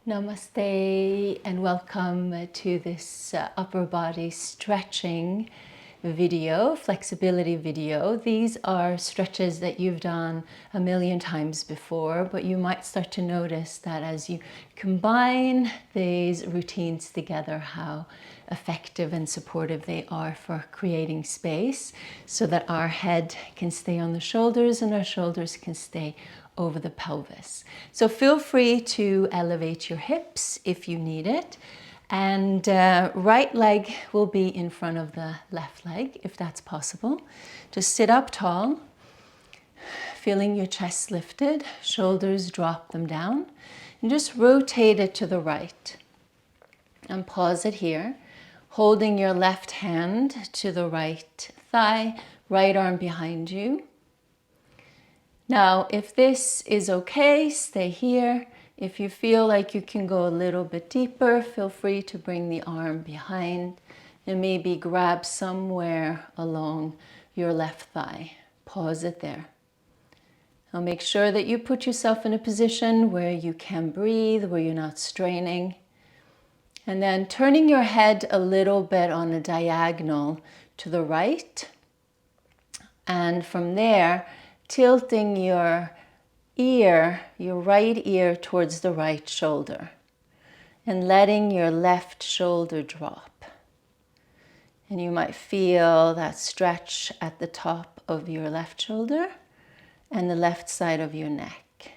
Namaste and welcome to this upper body stretching video, flexibility video. These are stretches that you've done a million times before, but you might start to notice that as you combine these routines together, how effective and supportive they are for creating space so that our head can stay on the shoulders and our shoulders can stay over the pelvis. So feel free to elevate your hips if you need it. And right leg will be in front of the left leg, if that's possible. Just sit up tall, feeling your chest lifted, shoulders drop them down, and just rotate it to the right. And pause it here, holding your left hand to the right thigh, right arm behind you. Now, if this is okay, stay here. If you feel like you can go a little bit deeper, feel free to bring the arm behind and maybe grab somewhere along your left thigh. Pause it there. Now make sure that you put yourself in a position where you can breathe, where you're not straining. And then turning your head a little bit on a diagonal to the right. And from there, tilting your ear, your right ear towards the right shoulder and letting your left shoulder drop. And you might feel that stretch at the top of your left shoulder and the left side of your neck.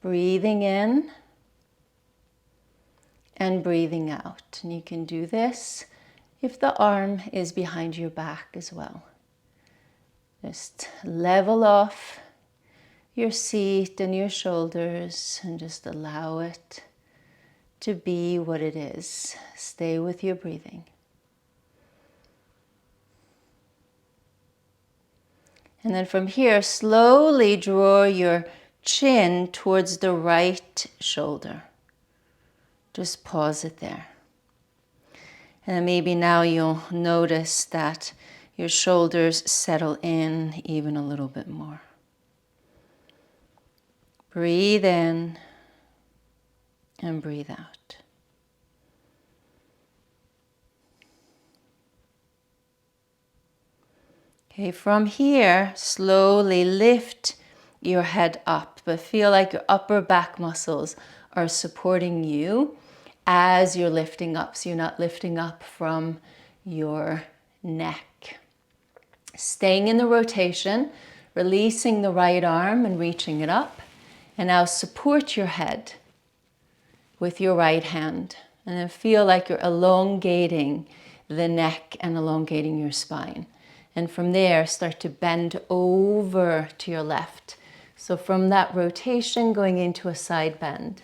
Breathing in and breathing out. And you can do this if the arm is behind your back as well. Just level off your seat and your shoulders and just allow it to be what it is. Stay with your breathing. And then from here, slowly draw your chin towards the right shoulder. Just pause it there. And then maybe now you'll notice that your shoulders settle in even a little bit more. Breathe in and breathe out. Okay, from here, slowly lift your head up, but feel like your upper back muscles are supporting you as you're lifting up. So you're not lifting up from your neck. Staying in the rotation, releasing the right arm and reaching it up. And now support your head with your right hand. And then feel like you're elongating the neck and elongating your spine. And from there, start to bend over to your left. So from that rotation, going into a side bend.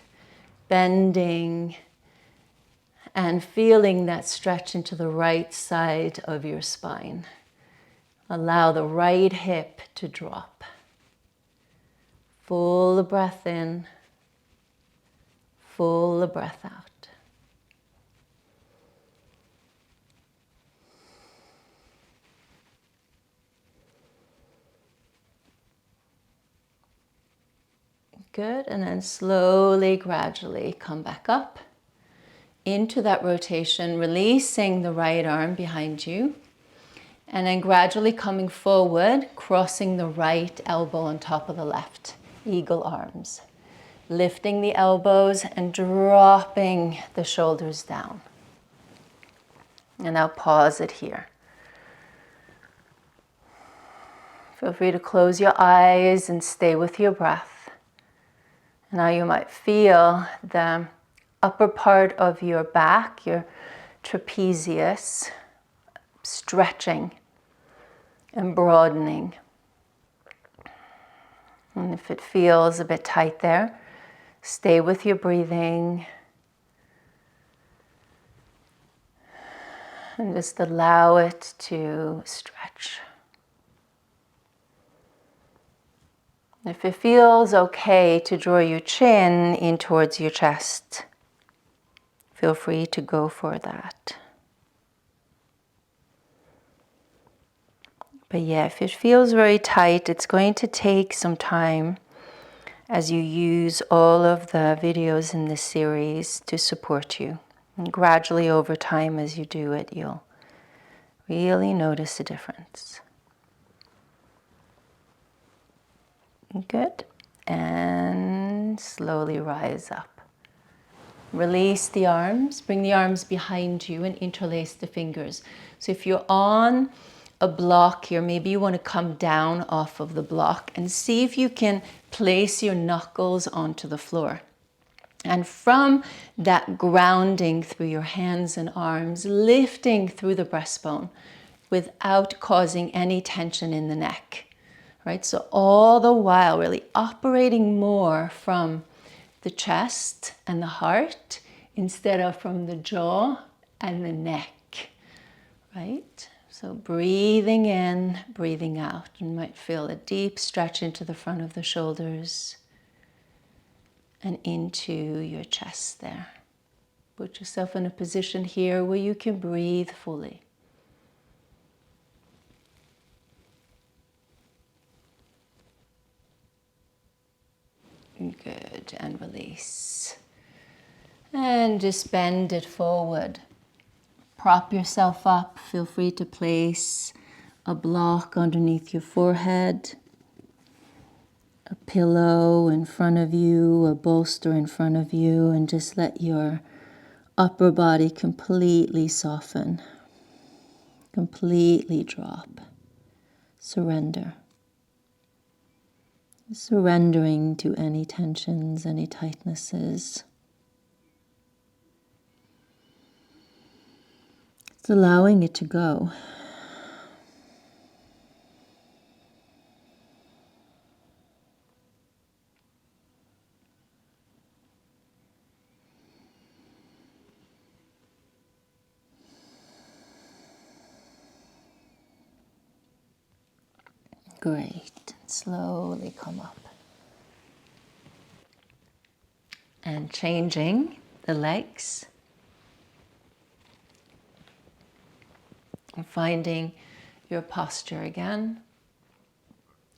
Bending and feeling that stretch into the right side of your spine. Allow the right hip to drop. Full breath in, full breath out. Good, and then slowly, gradually come back up into that rotation, releasing the right arm behind you. And then gradually coming forward, crossing the right elbow on top of the left. Eagle arms. Lifting the elbows and dropping the shoulders down. And now pause it here. Feel free to close your eyes and stay with your breath. Now you might feel the upper part of your back, your trapezius, stretching and broadening. And if it feels a bit tight there, stay with your breathing. And just allow it to stretch. If it feels okay to draw your chin in towards your chest, feel free to go for that. But yeah, if it feels very tight, it's going to take some time as you use all of the videos in this series to support you. And gradually over time as you do it, you'll really notice a difference. Good. And slowly rise up. Release the arms, bring the arms behind you and interlace the fingers. So if you're on a block here, maybe you want to come down off of the block and see if you can place your knuckles onto the floor. And from that grounding through your hands and arms, lifting through the breastbone without causing any tension in the neck. Right? So all the while really operating more from the chest and the heart instead of from the jaw and the neck. Right? So breathing in, breathing out. You might feel a deep stretch into the front of the shoulders and into your chest there. Put yourself in a position here where you can breathe fully. Good, and release. And just bend it forward. Prop yourself up. Feel free to place a block underneath your forehead, a pillow in front of you, a bolster in front of you, and just let your upper body completely soften, completely drop. Surrender. Surrendering to any tensions, any tightnesses. It's allowing it to go. Great. Slowly come up. And changing the legs. And finding your posture again.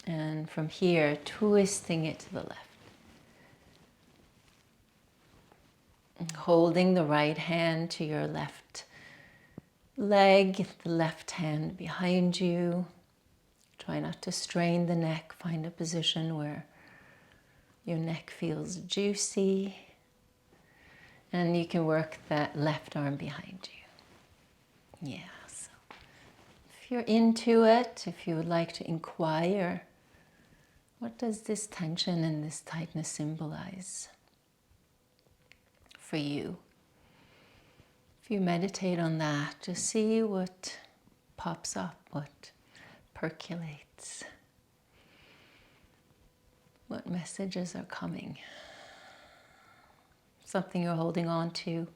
And from here, twisting it to the left. And holding the right hand to your left leg, the left hand behind you. Try not to strain the neck. Find a position where your neck feels juicy. And you can work that left arm behind you. Yeah, so if you're into it, if you would like to inquire, what does this tension and this tightness symbolize for you? If you meditate on that, just see what pops up, what percolates, what messages are coming, something you're holding on to.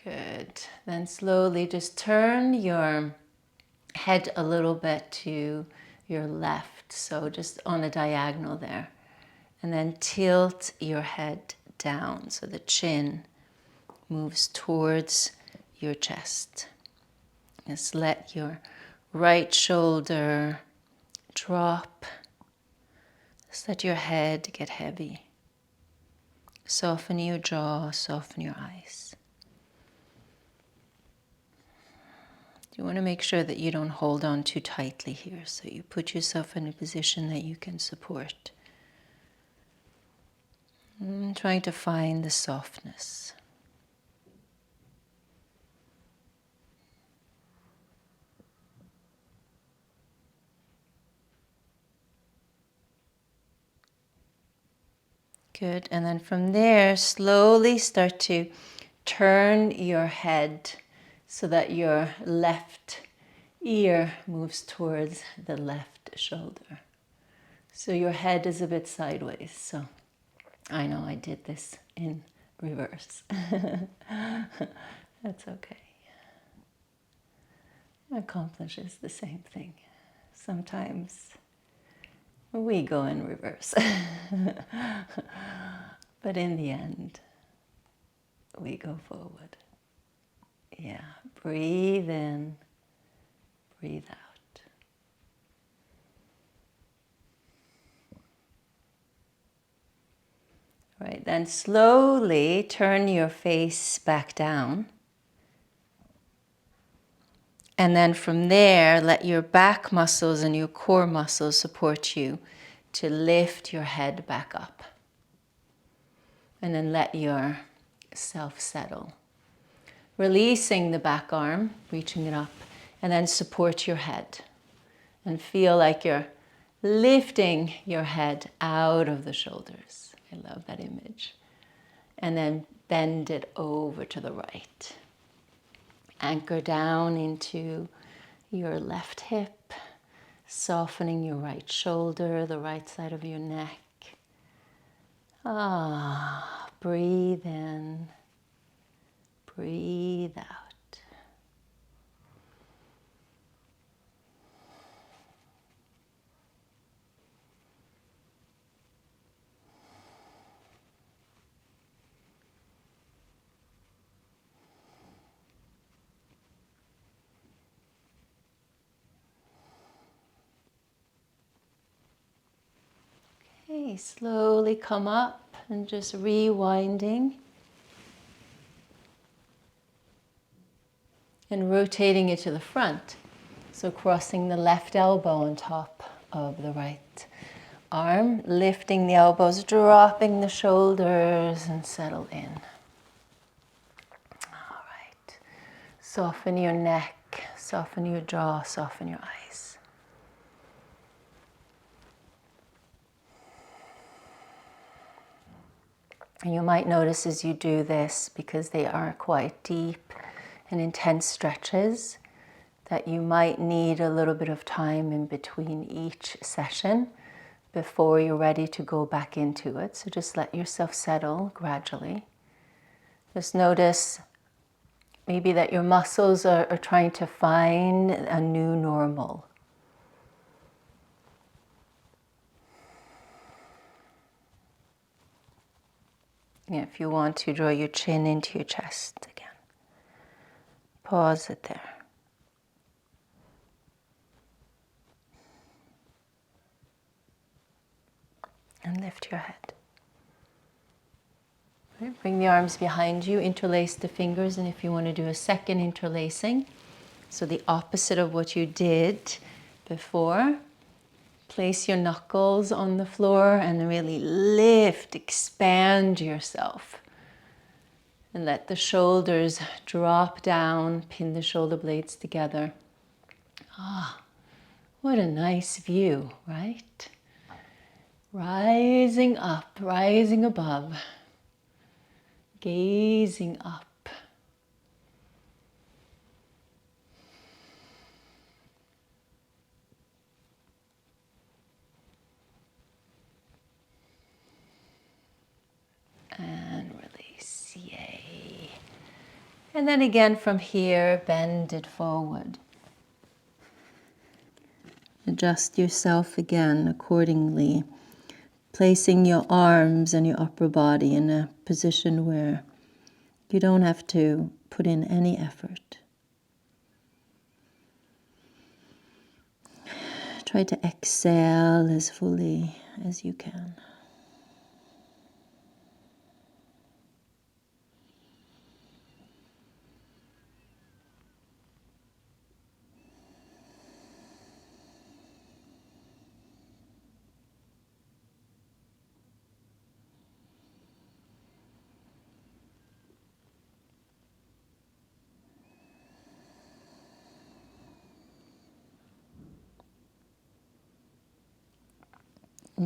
Good. Then slowly just turn your head a little bit to your left, so just on a diagonal there. And then tilt your head down so the chin moves towards your chest. Just let your right shoulder drop. Just let your head get heavy. Soften your jaw, soften your eyes. You want to make sure that you don't hold on too tightly here, so you put yourself in a position that you can support. And trying to find the softness. Good, and then from there, slowly start to turn your head so that your left ear moves towards the left shoulder. So your head is a bit sideways. So I know I did this in reverse. That's okay. It accomplishes the same thing. Sometimes we go in reverse. But in the end, we go forward. Yeah, breathe in, breathe out. Right, then slowly turn your face back down. And then from there, let your back muscles and your core muscles support you to lift your head back up. And then let yourself settle. Releasing the back arm, reaching it up, and then support your head. And feel like you're lifting your head out of the shoulders. I love that image. And then bend it over to the right. Anchor down into your left hip, softening your right shoulder, the right side of your neck. Breathe in, breathe out. Okay, slowly come up and just rewinding and rotating it to the front. So crossing the left elbow on top of the right arm, lifting the elbows, dropping the shoulders and settle in. All right. Soften your neck, soften your jaw, soften your eyes. And you might notice as you do this, because they are quite deep and intense stretches, that you might need a little bit of time in between each session before you're ready to go back into it. So just let yourself settle gradually. Just notice maybe that your muscles are trying to find a new normal. Yeah, if you want to, draw your chin into your chest again. Pause it there. And lift your head. Right, bring the arms behind you, interlace the fingers, and if you want to do a second interlacing, so the opposite of what you did before, place your knuckles on the floor and really lift, expand yourself. And let the shoulders drop down, pin the shoulder blades together. What a nice view, right? Rising up, rising above, gazing up. And release, yay. And then again from here, bend it forward. Adjust yourself again accordingly, placing your arms and your upper body in a position where you don't have to put in any effort. Try to exhale as fully as you can.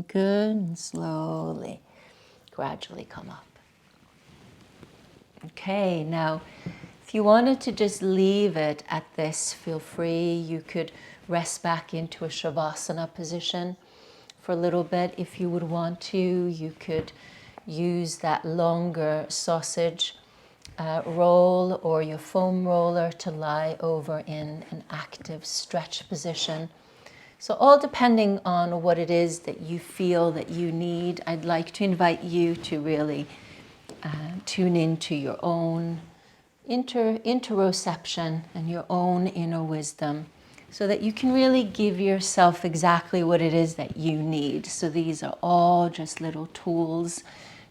Good, and slowly, gradually come up. Okay, now if you wanted to just leave it at this, feel free. You could rest back into a Shavasana position for a little bit. If you would want to, you could use that longer sausage roll or your foam roller to lie over in an active stretch position. So all depending on what it is that you feel that you need, I'd like to invite you to really tune into your own interoception and your own inner wisdom, so that you can really give yourself exactly what it is that you need. So these are all just little tools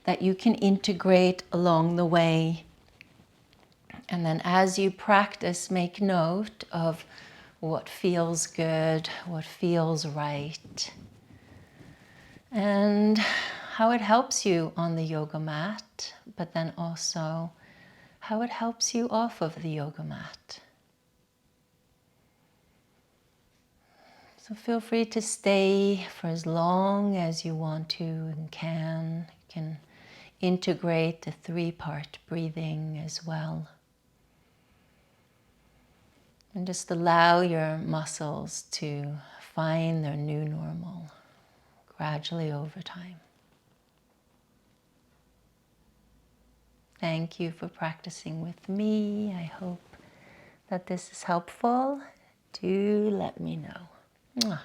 that you can integrate along the way. And then as you practice, make note of what feels good, what feels right, and how it helps you on the yoga mat, but then also how it helps you off of the yoga mat. So feel free to stay for as long as you want to and can. You can integrate the 3-part breathing as well. And just allow your muscles to find their new normal gradually over time. Thank you for practicing with me. I hope that this is helpful. Do let me know. Mwah.